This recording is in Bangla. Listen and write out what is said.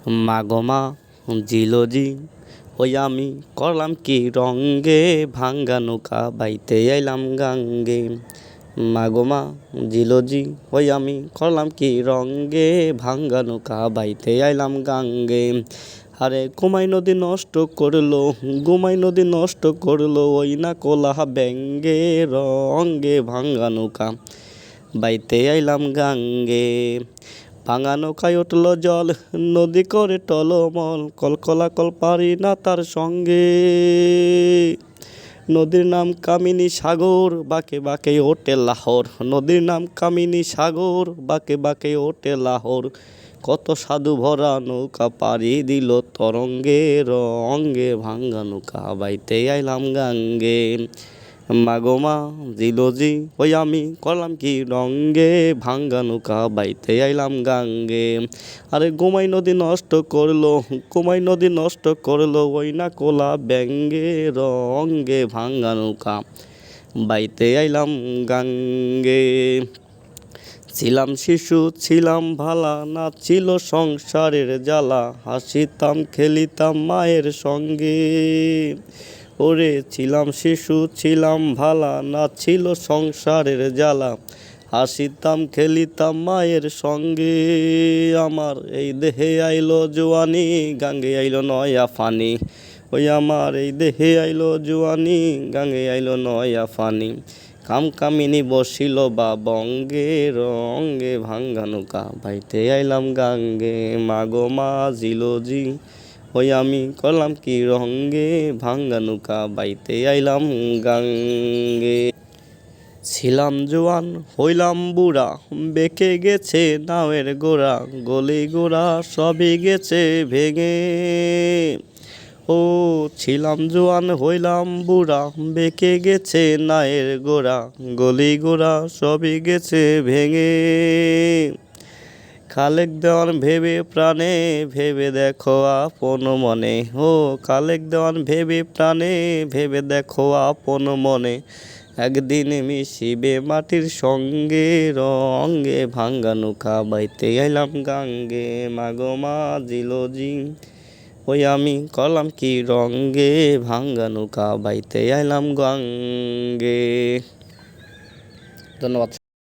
মাগো মা জিলোজি ওই আমি করলাম কি রঙ্গে ভাঙ্গা নৌকা বাইতে আইলাম গাঙ্গে। মাগো মা জিলোজি ওই আমি করলাম কি রঙ্গে ভাঙ্গা নৌকা বাইতে আইলাম গাঙ্গে। আরে ঘুমাই নদী নষ্ট করলো, ঘুমাই নদী নষ্ট করলো ওই না কোলা ব্যাঙ্গে রঙ্গে ভাঙ্গা নৌকা বাইতে আইলাম গাঙ্গে। ভাঙা নৌকায় উঠল জল, নদী করে টলমল, কলকলা কল পারি না তার সঙ্গে। নদীর নাম কামিনী সাগর, বাঁকে বাঁকে ওঠে লাহোর। নদীর নাম কামিনী সাগর, বাঁকে বাঁকে ওঠে লাহোর। কত সাধু ভরা নৌকা পাড়ি দিল তরঙ্গে রঙ্গে ভাঙ্গা নৌকা বাইতে আইলাম গাঙ্গে। মাগো মা জিলোজি ওই আমি করলাম কি রঙ্গে ভাঙ্গা নৌকা বাইতে আইলাম গাঙ্গে। আরে গোমাই নদী নষ্ট করলো, গোমাই নদী নষ্ট করলো ওই না কোলা ব্যাঙ্গে রঙ্গে ভাঙ্গা নৌকা বাইতে আইলাম গাঙ্গে। ছিলাম শিশু ছিলাম ভালা, না ছিল সংসারের জ্বালা, হাসিতাম খেলিতাম মায়ের সঙ্গে। ওরে ছিলাম শিশু ছিলাম ভালা, না ছিল সংসারের জ্বালা, হাসিতাম খেলিতাম মায়ের সঙ্গে। আমার এই দেহে আইলো জোয়ানি, গাঙ্গে আইলো নয়া ফানি। ওই আমার এই দেহে আইলো জোয়ানি, গাঙ্গে আইলো নয়া ফানি। কামকামিনী বসিল বা বঙ্গে রঙ্গে ভাঙ্গা নৌকা বাইতে আইলাম গাঙ্গে। মাগো মা জিলোজি ওই আমি করলাম কি রঙ্গে ভাঙ্গা নৌকা বাইতে আইলাম গাঙ্গে। ছিলাম জোয়ান হইলাম বুড়া, বেঁকে গেছে নাওয়ের গোড়া, গলি গোড়া সবই গেছে ভেঙে। ও ছিলাম জোয়ান হইলাম বুড়া, বেঁকে গেছে নায়ের গোড়া, গলি গোড়া সবই গেছে ভেঙে। খালেক দেওয়ান ভেবে প্রাণে, ভেবে দেখো আপন মনে। ও খালেক দেওয়ান ভেবে প্রাণে, ভেবে দেখো আপন মনে। একদিন মিশিবে মাটির সঙ্গে রঙ্গে ভাঙ্গা নৌকা বাইতে আইলাম গাঙ্গে। মাগো মা জিলোজি ওই আমি করলাম কি রঙ্গে ভাঙ্গা নৌকা বাইতে আইলাম গাঙ্গে। ধন্যবাদ।